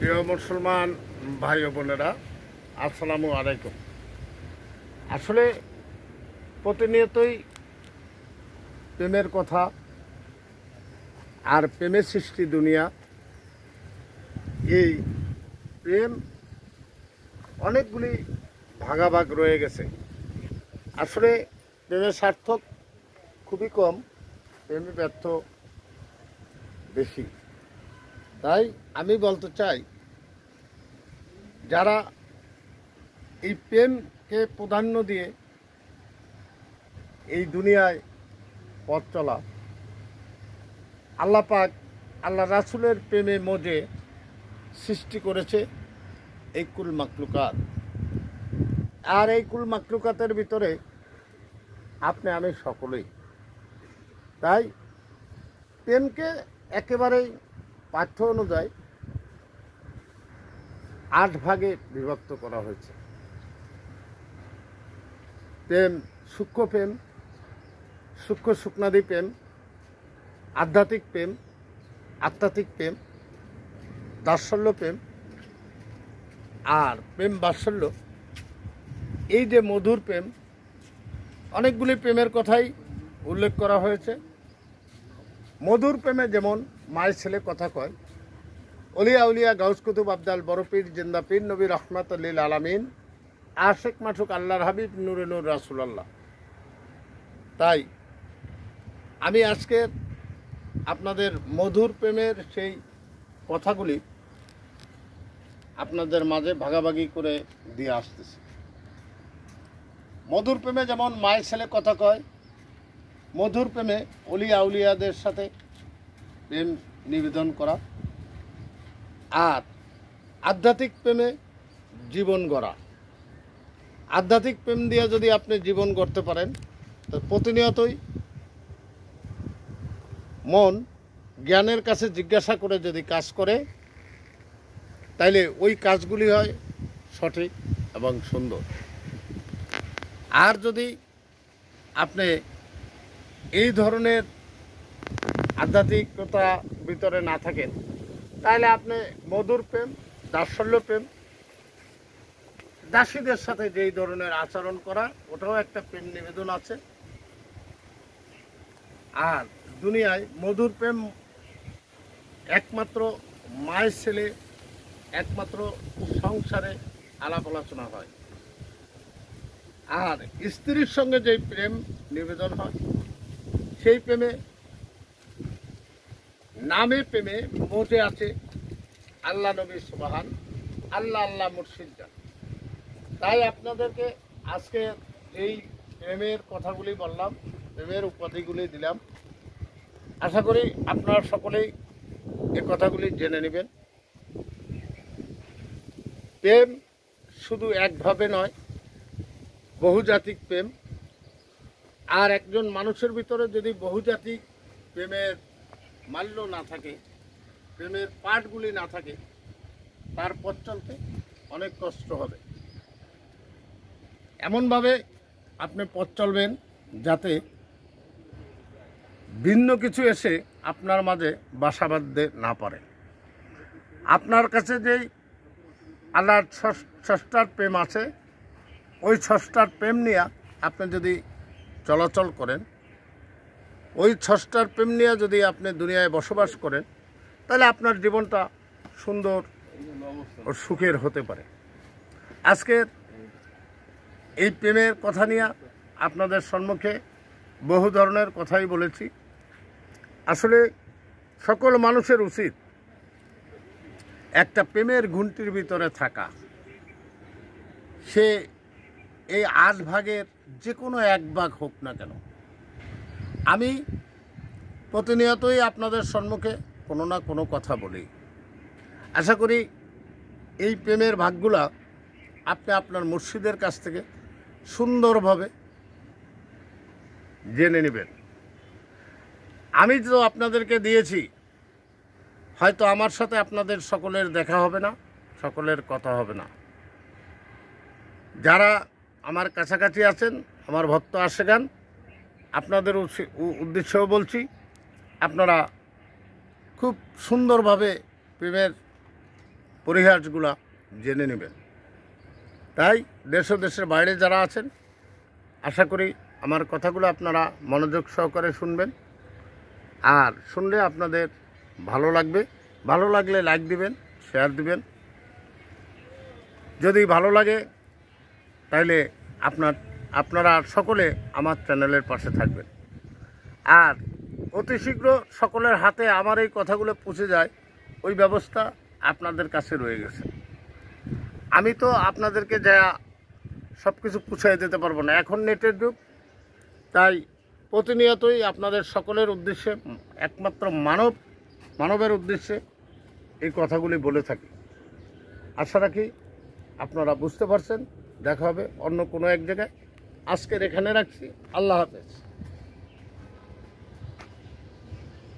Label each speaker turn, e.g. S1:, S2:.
S1: প্রিয় মুসলমান ভাই ও বোনেরা, আসসালামু আলাইকুম। আসলে প্রতিনিয়তই প্রেমের কথা আর প্রেমের সৃষ্টি দুনিয়া। এই প্রেম অনেকগুলি ভাগাভাগ রয়ে গেছে। আসলে প্রেমের সার্থক খুবই কম, প্রেমে ব্যর্থ বেশি। তাই আমি বলতে চাই, যারা এই প্রেমকে প্রাধান্য দিয়ে এই দুনিয়ায় পথ চলা, আল্লাহ পাক আল্লাহ রাসূলের প্রেমে মজে সৃষ্টি করেছে এই কুল মাকলুকাত। আর এই কুল মাকলুকাতের ভিতরে আপনি আমি সকলেই। তাই প্রেমকে একেবারেই পাঠ্য অনুযায়ী 8 ভাগে বিভক্ত করা হয়েছে। প্রেম সূক্ষ্ম প্রেম, সূক্ষ্ম সুক্ষ্মাদি প্রেম, আধ্যাত্মিক প্রেম, আধ্যাত্মিক প্রেম, দাসল্য প্রেম আর প্রেম বাৎসল্য। এই যে মধুর প্রেম, অনেকগুলি প্রেমের কথাই উল্লেখ করা হয়েছে। মধুর প্রেমে যেমন মায়ের ছেলে কথা কয়, অলিয়া উলিয়া গাউস কুতুব আবদাল বড় পীর জিন্দা পীর নবী রহমাতুল লিল আলামিন আশেক মাসুক আল্লাহর হাবিব নূরে নূর রাসূলুল্লাহ। তাই আমি আজকে আপনাদের মধুর প্রেমের সেই কথাগুলি আপনাদের মাঝে ভাগাভাগি করে দিয়ে আসতেছি। মধুর প্রেমে যেমন মায়ের ছেলে কথা কয়, মধুর প্রেমে অলিয়া উলিয়াদের সাথে প্রেম নিবেদন করা, আর আধ্যাত্মিক প্রেমে জীবন গড়া। আধ্যাত্মিক প্রেম দিয়ে যদি আপনি জীবন গড়তে পারেন, তো প্রতিনিয়তই মন জ্ঞানের কাছে জিজ্ঞাসা করে যদি কাজ করে, তাইলে ওই কাজগুলি হয় সঠিক এবং সুন্দর। আর যদি আপনি এই ধরনের আধ্যাত্মিকতা ভিতরে না থাকেন, তাহলে আপনি মধুর প্রেম, দাসল্য প্রেম, দাসীদের সাথে যেই ধরনের আচরণ করা, ওটাও একটা প্রেম নিবেদন আছে। আর দুনিয়ায় মধুর প্রেম একমাত্র মায়ের ছেলে, একমাত্র সংসারে আলাপ আলোচনা হয়। আর স্ত্রীর সঙ্গে যেই প্রেম নিবেদন হয়, সেই প্রেমে নামে প্রেমে মজে আছে আল্লাহ নবী সুবহান, আল্লাহ আল্লাহ মুর্শিদ জান। তাই আপনাদেরকে আজকে এই প্রেমের কথাগুলি বললাম, প্রেমের উপাধিগুলি দিলাম। আশা করি আপনারা সকলেই এই কথাগুলি জেনে নেবেন। প্রেম শুধু একভাবে নয়, বহুজাতিক প্রেম। আর একজন মানুষের ভিতরে যদি বহুজাতিক প্রেমের মাল্য না থাকে, প্রেমের পাঠগুলি না থাকে, তার পথ চলতে অনেক কষ্ট হবে। এমনভাবে আপনি পথ চলবেন যাতে ভিন্ন কিছু এসে আপনার মাঝে বাসা বাঁধতে না পারে। আপনার কাছে যেই আল্লাহর স্রষ্টার প্রেম আছে, ওই স্রষ্টার প্রেম নিয়ে আপনি যদি চলাচল করেন, ওই স্রষ্টার প্রেম নিয়ে যদি আপনি দুনিয়ায় বসবাস করেন, তাহলে আপনার জীবনটা সুন্দর ও সুখের হতে পারে। আজকের এই প্রেমের কথা নিয়ে আপনাদের সম্মুখে বহু ধরনের কথাই বলেছি। আসলে সকল মানুষের উচিত একটা প্রেমের ঘুঁটির ভিতরে থাকা। সে এই 8 ভাগের যে কোনো 1 ভাগ হোক না কেন। আমি প্রতিনিয়তই আপনাদের সম্মুখে কোনো না কোনো কথা বলি। আশা করি এই প্রেমের ভাগগুলা আপনি আপনার মুর্শিদের কাছ থেকে সুন্দরভাবে জেনে নেবেন। আমি তো আপনাদেরকে দিয়েছি, হয়তো আমার সাথে আপনাদের সকলের দেখা হবে না, সকলের কথা হবে না। যারা আমার কাছাকাছি আছেন, আমার ভক্ত আশেগান, আপনাদের উদ্দেশ্যেও বলছি, আপনারা খুব সুন্দরভাবে প্রেমের পরিহাসগুলা জেনে নেবেন। তাই দেশ ও দেশের বাইরে যারা আছেন, আশা করি আমার কথাগুলো আপনারা মনোযোগ সহকারে শুনবেন, আর শুনলে আপনাদের ভালো লাগবে। ভালো লাগলে লাইক দিবেন, শেয়ার দিবেন। যদি ভালো লাগে তাহলে আপনারা সকলে আমার চ্যানেলের পাশে থাকবেন। আর অতি শীঘ্র সকলের হাতে আমার এই কথাগুলো পৌঁছে যায়, ওই ব্যবস্থা আপনাদের কাছে রয়ে গেছে। আমি তো আপনাদেরকে যা সব কিছু পুষিয়ে দিতে পারবো না, এখন নেটের যুগ। তাই প্রতিনিয়তই আপনাদের সকলের উদ্দেশ্যে, একমাত্র মানবের উদ্দেশ্যে এই কথাগুলি বলে থাকি। আশা রাখি আপনারা বুঝতে পারছেন। দেখা হবে অন্য কোনো এক জায়গায়। আজকের এখানে রাখছি। আল্লাহ হাফেজ।